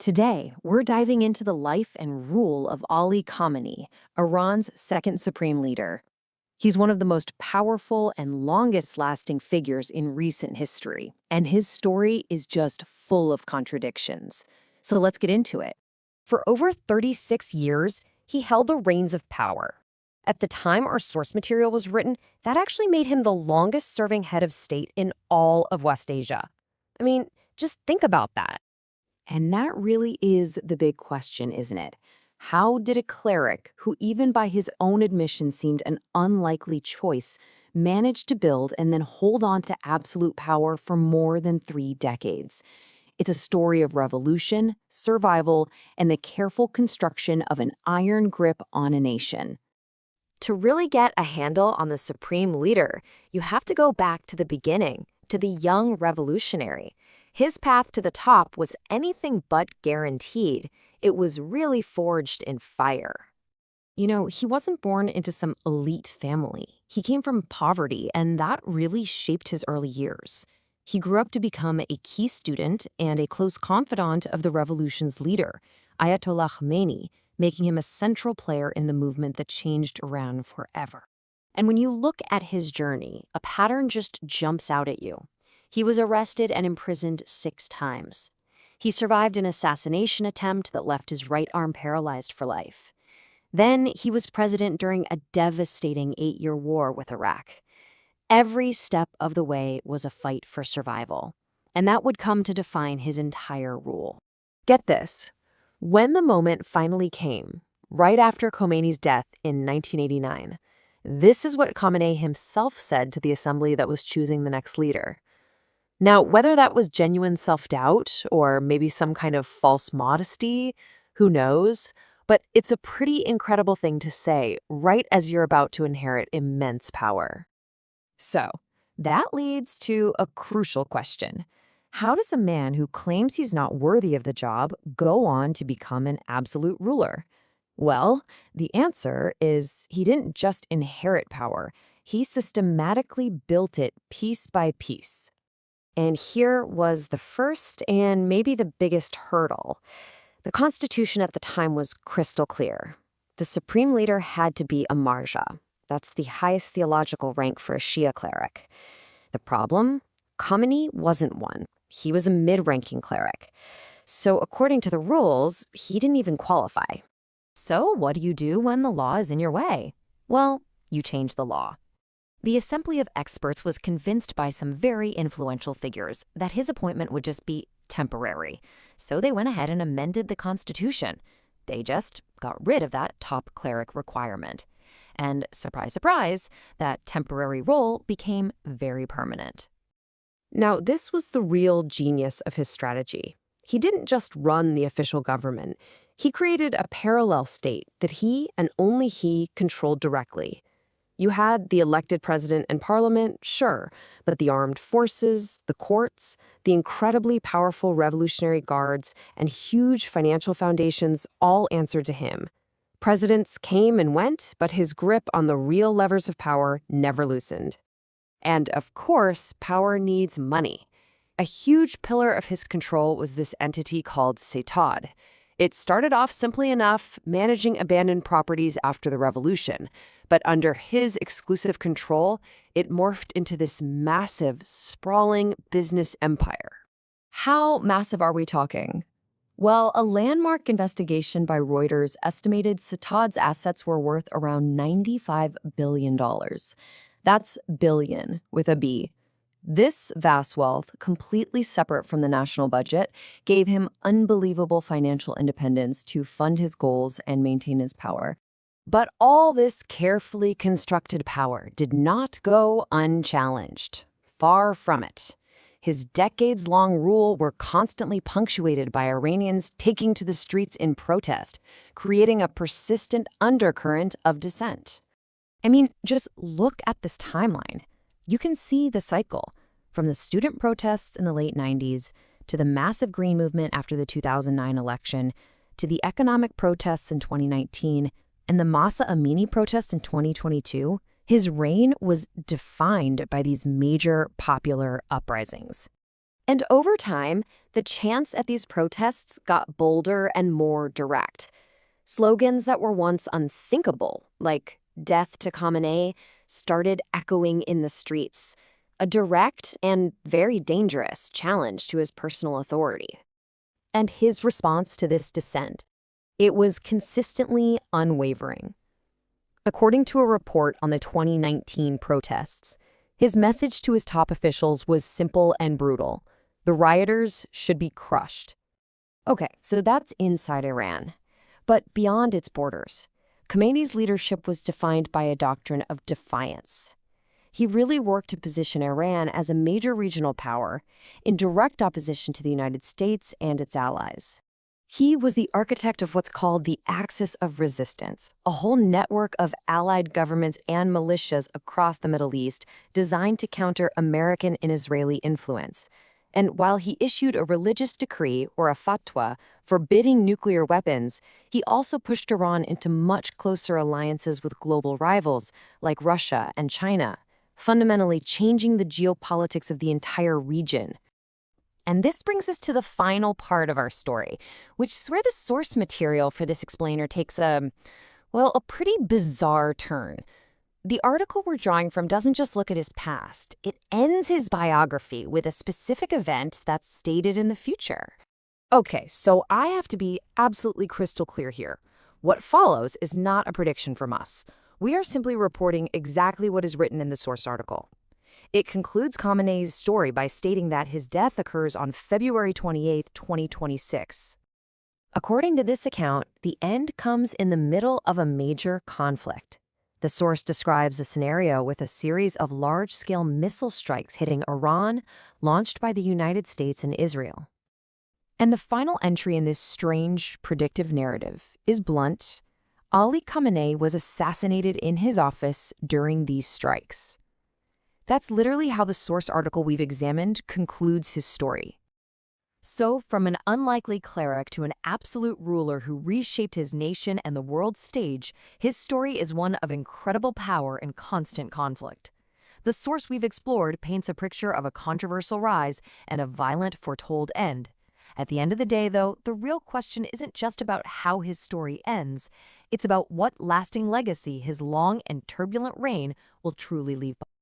Today, we're diving into the life and rule of Ali Khamenei, Iran's second supreme leader. He's one of the most powerful and longest-lasting figures in recent history, and his story is just full of contradictions. So let's get into it. For over 36 years, he held the reins of power. At the time our source material was written, that actually made him the longest-serving head of state in all of West Asia. I mean, just think about that. And that really is the big question, isn't it? How did a cleric, who even by his own admission seemed an unlikely choice, manage to build and then hold on to absolute power for more than 3 decades? It's a story of revolution, survival, and the careful construction of an iron grip on a nation. To really get a handle on the supreme leader, you have to go back to the beginning, to the young revolutionary. His path to the top was anything but guaranteed. It was really forged in fire. You know, he wasn't born into some elite family. He came from poverty, and that really shaped his early years. He grew up to become a key student and a close confidant of the revolution's leader, Ayatollah Khamenei, making him a central player in the movement that changed Iran forever. And when you look at his journey, a pattern just jumps out at you. He was arrested and imprisoned 6 times. He survived an assassination attempt that left his right arm paralyzed for life. Then he was president during a devastating 8-year war with Iraq. Every step of the way was a fight for survival, and that would come to define his entire rule. Get this. When the moment finally came, right after Khomeini's death in 1989, this is what Khamenei himself said to the assembly that was choosing the next leader. Now, whether that was genuine self-doubt or maybe some kind of false modesty, who knows? But it's a pretty incredible thing to say right as you're about to inherit immense power. So, that leads to a crucial question. How does a man who claims he's not worthy of the job go on to become an absolute ruler? Well, the answer is he didn't just inherit power. He systematically built it piece by piece. And here was the first and maybe the biggest hurdle. The Constitution at the time was crystal clear. The supreme leader had to be a marja. That's the highest theological rank for a Shia cleric. The problem? Khamenei wasn't one. He was a mid-ranking cleric. So according to the rules, he didn't even qualify. So what do you do when the law is in your way? Well, you change the law. The Assembly of Experts was convinced by some very influential figures that his appointment would just be temporary. So they went ahead and amended the Constitution. They just got rid of that top cleric requirement. And surprise, surprise, that temporary role became very permanent. Now, this was the real genius of his strategy. He didn't just run the official government. He created a parallel state that he and only he controlled directly. You had the elected president and parliament, sure, but the armed forces, the courts, the incredibly powerful Revolutionary Guards, and huge financial foundations all answered to him. Presidents came and went, but his grip on the real levers of power never loosened. And of course, power needs money. A huge pillar of his control was this entity called Setad. It started off simply enough, managing abandoned properties after the revolution. But under his exclusive control, it morphed into this massive, sprawling business empire. How massive are we talking? Well, a landmark investigation by Reuters estimated Setad's assets were worth around $95 billion. That's billion with a B. This vast wealth, completely separate from the national budget, gave him unbelievable financial independence to fund his goals and maintain his power. But all this carefully constructed power did not go unchallenged. Far from it. His decades-long rule were constantly punctuated by Iranians taking to the streets in protest, creating a persistent undercurrent of dissent. I mean, just look at this timeline. You can see the cycle, from the student protests in the late 90s, to the massive Green Movement after the 2009 election, to the economic protests in 2019, and the Mahsa Amini protests in 2022. His reign was defined by these major popular uprisings. And over time, the chants at these protests got bolder and more direct. Slogans that were once unthinkable, like "Death to Khamenei," started echoing in the streets, a direct and very dangerous challenge to his personal authority. And his response to this dissent, it was consistently unwavering. According to a report on the 2019 protests, his message to his top officials was simple and brutal. The rioters should be crushed. Okay, so that's inside Iran. But beyond its borders, Khomeini's leadership was defined by a doctrine of defiance. He really worked to position Iran as a major regional power in direct opposition to the United States and its allies. He was the architect of what's called the Axis of Resistance, a whole network of allied governments and militias across the Middle East designed to counter American and Israeli influence. And while he issued a religious decree, or a fatwa, forbidding nuclear weapons, he also pushed Iran into much closer alliances with global rivals like Russia and China, fundamentally changing the geopolitics of the entire region. And this brings us to the final part of our story, which is where the source material for this explainer takes a pretty bizarre turn. The article we're drawing from doesn't just look at his past. It ends his biography with a specific event that's stated in the future. Okay, so I have to be absolutely crystal clear here. What follows is not a prediction from us. We are simply reporting exactly what is written in the source article. It concludes Khamenei's story by stating that his death occurs on February 28, 2026. According to this account, the end comes in the middle of a major conflict. The source describes a scenario with a series of large-scale missile strikes hitting Iran, launched by the United States and Israel. And the final entry in this strange, predictive narrative is blunt. Ali Khamenei was assassinated in his office during these strikes. That's literally how the source article we've examined concludes his story. So, from an unlikely cleric to an absolute ruler who reshaped his nation and the world stage, his story is one of incredible power and constant conflict. The source we've explored paints a picture of a controversial rise and a violent, foretold end. At the end of the day, though, the real question isn't just about how his story ends. It's about what lasting legacy his long and turbulent reign will truly leave behind.